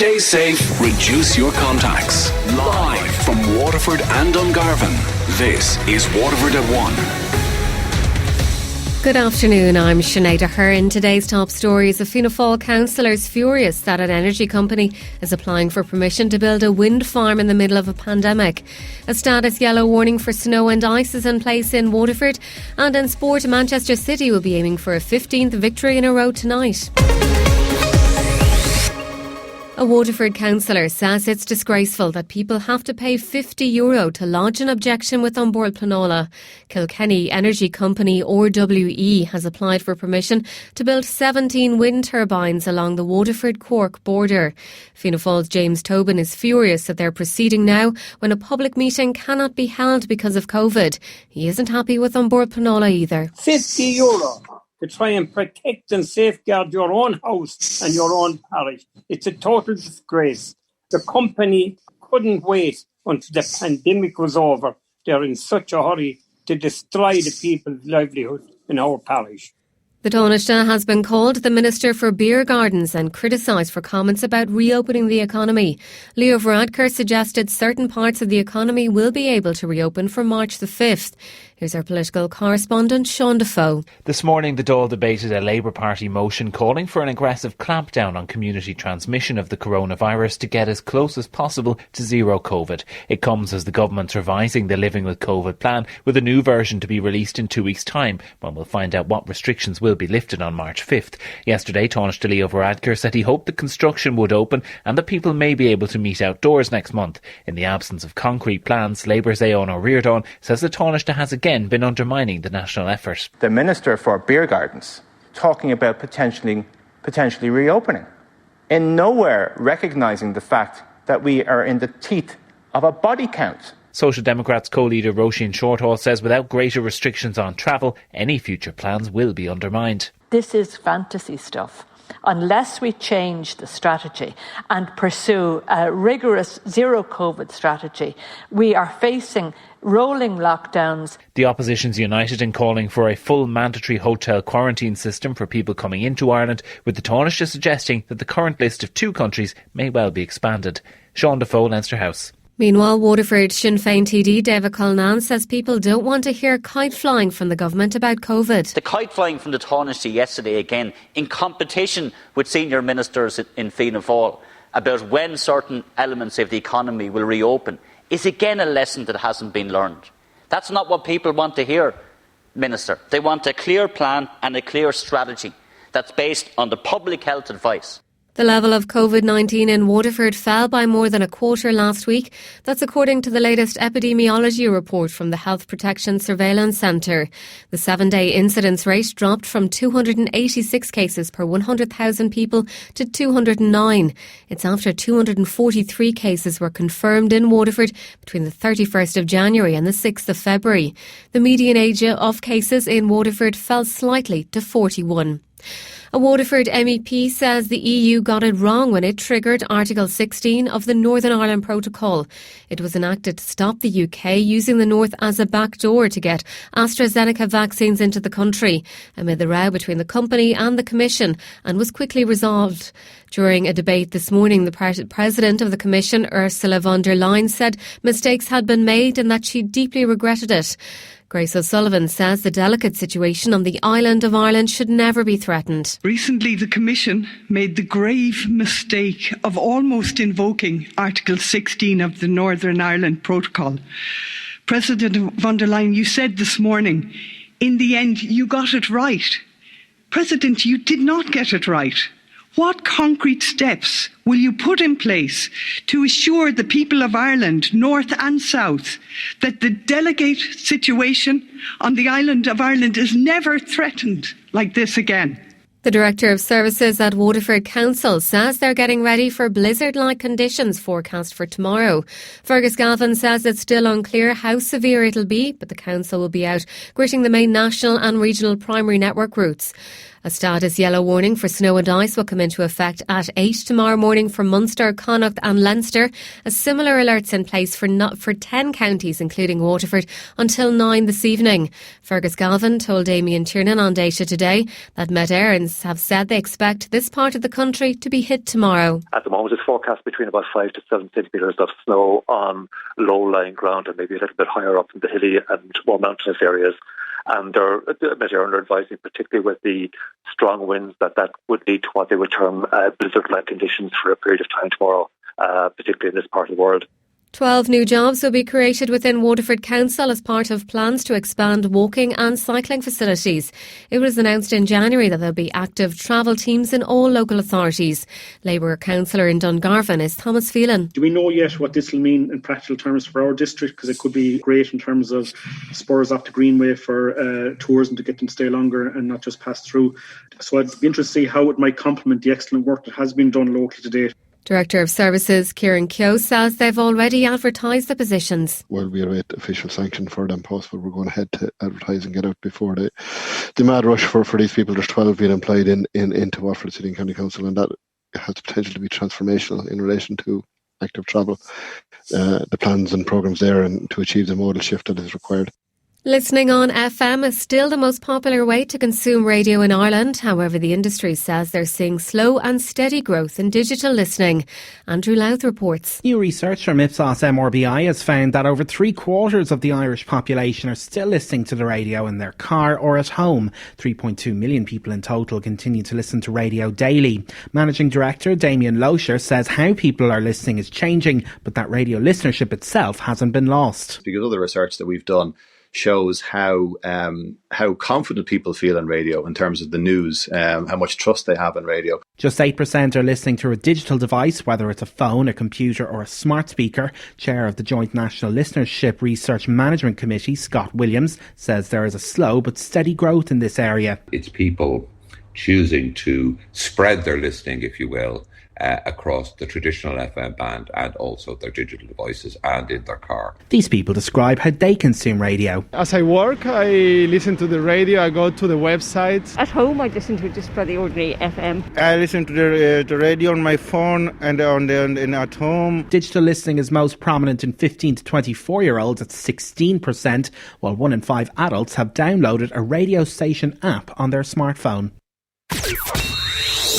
Stay safe, reduce your contacts. Live from Waterford and Dungarvan, this is Waterford at 1. Good afternoon, I'm Sinead Aherne. Today's top stories: a Fianna Fáil councillor's furious that an energy company is applying for permission to build a wind farm in the middle of a pandemic. A status yellow warning for snow and ice is in place in Waterford. And in sport, Manchester City will be aiming for a 15th victory in a row tonight. A Waterford councillor says it's disgraceful that people have to pay €50 to lodge an objection with An Bord Pleanála. Kilkenny Energy Company, RWE, has applied for permission to build 17 wind turbines along the Waterford-Cork border. Fianna Fáil's James Tobin is furious that they're proceeding now when a public meeting cannot be held because of COVID. He isn't happy with An Bord Pleanála either. €50 to try and protect and safeguard your own house and your own parish. It's a total disgrace. The company couldn't wait until the pandemic was over. They're in such a hurry to destroy the people's livelihood in our parish. The Taoiseach has been called the Minister for Beer Gardens and criticised for comments about reopening the economy. Leo Varadkar suggested certain parts of the economy will be able to reopen from March the 5th. Here's our political correspondent, Sean Defoe. This morning, the Dáil debated a Labour Party motion calling for an aggressive clampdown on community transmission of the coronavirus to get as close as possible to zero COVID. It comes as the government's revising the Living with COVID plan, with a new version to be released in 2 weeks' time, when we'll find out what restrictions will be lifted on March 5th. Yesterday, Taoiseach Leo Varadkar said he hoped the construction would open and that people may be able to meet outdoors next month. In the absence of concrete plans, Labour's Eoin O'Riordan says the Taoiseach has again been undermining the national effort. The Minister for Beer Gardens talking about potentially reopening, in nowhere recognising the fact that we are in the teeth of a body count. Social Democrats co-leader Roisin Shortall says without greater restrictions on travel, any future plans will be undermined. This is fantasy stuff. Unless we change the strategy and pursue a rigorous zero COVID strategy, we are facing rolling lockdowns. The opposition's united in calling for a full mandatory hotel quarantine system for people coming into Ireland, with the Taoiseach suggesting that the current list of 2 countries may well be expanded. Sean Defoe, Leinster House. Meanwhile, Waterford Sinn Féin TD David Cullinan says people don't want to hear kite flying from the government about COVID. The kite flying from the Taoiseach yesterday, again, in competition with senior ministers in Fianna Fáil about when certain elements of the economy will reopen, is again a lesson that hasn't been learned. That's not what people want to hear, Minister. They want a clear plan and a clear strategy that's based on the public health advice. The level of COVID-19 in Waterford fell by more than a quarter last week. That's according to the latest epidemiology report from the Health Protection Surveillance Centre. The 7-day incidence rate dropped from 286 cases per 100,000 people to 209. It's after 243 cases were confirmed in Waterford between the 31st of January and the 6th of February. The median age of cases in Waterford fell slightly to 41. A Waterford MEP says the EU got it wrong when it triggered Article 16 of the Northern Ireland Protocol. It was enacted to stop the UK using the North as a backdoor to get AstraZeneca vaccines into the country, amid the row between the company and the Commission, and was quickly resolved. During a debate this morning, the President of the Commission, Ursula von der Leyen, said mistakes had been made and that she deeply regretted it. Grace O'Sullivan says the delicate situation on the island of Ireland should never be threatened. Recently, the Commission made the grave mistake of almost invoking Article 16 of the Northern Ireland Protocol. President von der Leyen, you said this morning, in the end, you got it right. President, you did not get it right. What concrete steps will you put in place to assure the people of Ireland, North and South, that the delicate situation on the island of Ireland is never threatened like this again? The Director of Services at Waterford Council says they're getting ready for blizzard-like conditions forecast for tomorrow. Fergus Galvin says it's still unclear how severe it'll be, but the council will be out gritting the main national and regional primary network routes. A status yellow warning for snow and ice will come into effect at 8 tomorrow morning for Munster, Connacht and Leinster. A similar alert's in place for 10 counties, including Waterford, until 9 this evening. Fergus Galvin told Damien Tiernan on Daisha today that Met Éireann have said they expect this part of the country to be hit tomorrow. At the moment it's forecast between about 5 to 7 centimetres of snow on low-lying ground and maybe a little bit higher up in the hilly and more mountainous areas. And Met Éireann are advising, particularly with the strong winds, that would lead to what they would term blizzard-like conditions for a period of time tomorrow, particularly in this part of the world. 12 new jobs will be created within Waterford Council as part of plans to expand walking and cycling facilities. It was announced in January that there will be active travel teams in all local authorities. Labour councillor in Dungarvan is Thomas Phelan. Do we know yet what this will mean in practical terms for our district? Because it could be great in terms of spurs off the Greenway for tourism to get them to stay longer and not just pass through. So I'd be interested to see how it might complement the excellent work that has been done locally to date. Director of Services Kieran Keogh says they've already advertised the positions. Well, we await official sanction for them possible. We're going ahead to advertise and get out before the mad rush for these people. There's 12 being employed into Waterford City and County Council, and that has the potential to be transformational in relation to active travel, the plans and programmes there, and to achieve the modal shift that is required. Listening on FM is still the most popular way to consume radio in Ireland. However, the industry says they're seeing slow and steady growth in digital listening. Andrew Louth reports. New research from Ipsos MRBI has found that over 3/4 of the Irish population are still listening to the radio in their car or at home. 3.2 million people in total continue to listen to radio daily. Managing Director Damien Loescher says how people are listening is changing, but that radio listenership itself hasn't been lost. Because of the research that we've done shows how confident people feel in radio in terms of the news, how much trust they have in radio. Just 8% are listening through a digital device, whether it's a phone, a computer or a smart speaker. Chair of the Joint National Listenership Research Management Committee, Scott Williams, says there is a slow but steady growth in this area. It's people choosing to spread their listening, if you will, across the traditional FM band and also their digital devices and in their car. These people describe how they consume radio. As I work, I listen to the radio, I go to the websites. At home, I listen to just for the ordinary FM. I listen to the radio on my phone and at home. Digital listening is most prominent in 15 to 24-year-olds at 16%, while 1 in 5 adults have downloaded a radio station app on their smartphone.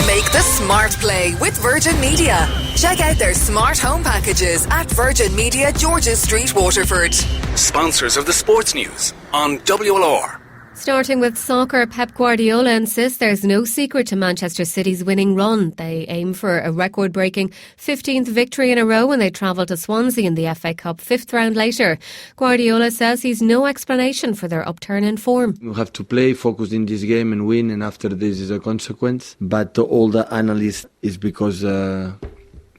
Make the smart play with Virgin Media. Check out their smart home packages at Virgin Media George's Street, Waterford. Sponsors of the sports news on WLR. Starting with soccer, Pep Guardiola insists there's no secret to Manchester City's winning run. They aim for a record-breaking 15th victory in a row when they travel to Swansea in the FA Cup 5th round later. Guardiola says he's no explanation for their upturn in form. We have to play, focus in this game and win, and after this is a consequence. But all the analysis is because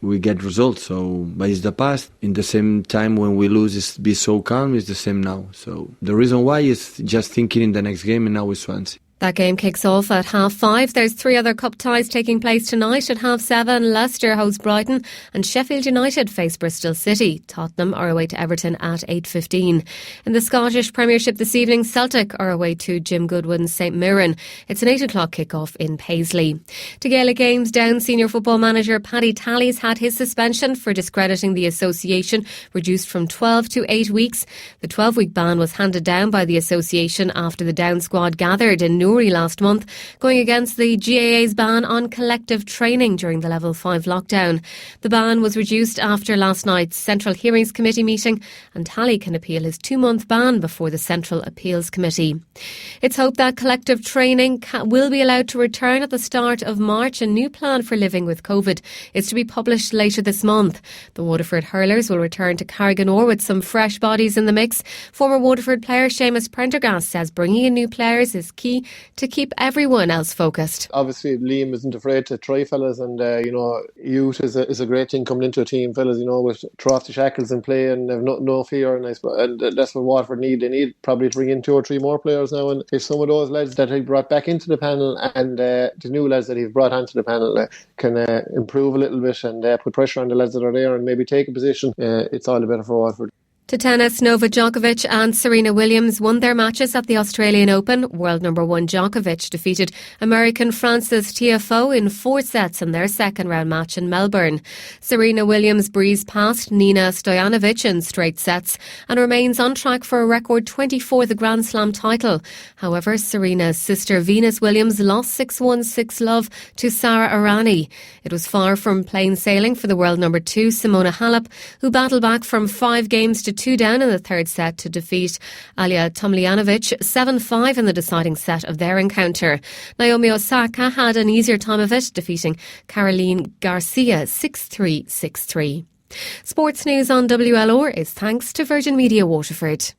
we get results, but it's the past. In the same time when we lose, it's be so calm, it's the same now. So the reason why is just thinking in the next game, and now it's Swansea. That game kicks off at 5:30. There's 3 other cup ties taking place tonight at 7:30. Leicester host Brighton and Sheffield United face Bristol City. Tottenham are away to Everton at 8:15. In the Scottish Premiership this evening, Celtic are away to Jim Goodwin's St Mirren. It's an 8 o'clock kick-off in Paisley. To Gaelic Games down, senior football manager Paddy Tally's had his suspension for discrediting the association reduced from 12 to 8 weeks. The 12-week ban was handed down by the association after the Down squad gathered in Newry last month, going against the GAA's ban on collective training during the Level 5 lockdown. The ban was reduced after last night's Central Hearings Committee meeting, and Tally can appeal his 2-month ban before the Central Appeals Committee. It's hoped that collective training will be allowed to return at the start of March. A new plan for living with COVID is to be published later this month. The Waterford hurlers will return to Carriganore with some fresh bodies in the mix. Former Waterford player Seamus Prendergast says bringing in new players is key to keep everyone else focused. Obviously, Liam isn't afraid to try, fellas, and youth is a great thing coming into a team, fellas. With throw off the shackles and play and have no fear, and that's what Waterford need. They need probably to bring in 2 or 3 more players now, and if some of those lads that he brought back into the panel and the new lads that he's brought onto the panel can improve a little bit and put pressure on the lads that are there and maybe take a position, it's all the better for Waterford. To tennis, Novak Djokovic and Serena Williams won their matches at the Australian Open. World number 1 Djokovic defeated American Frances Tiafoe in 4 sets in their second round match in Melbourne. Serena Williams breezed past Nina Stojanovic in straight sets and remains on track for a record 24th Grand Slam title. However, Serena's sister Venus Williams lost 6-1, 6-love to Sara Errani. It was far from plain sailing for the world number 2 Simona Halep, who battled back from 5 games to 2 down in the third set to defeat Alja Tomljanovic 7-5 in the deciding set of their encounter. Naomi Osaka had an easier time of it, defeating Caroline Garcia 6-3, 6-3. Sports news on WLR is thanks to Virgin Media Waterford.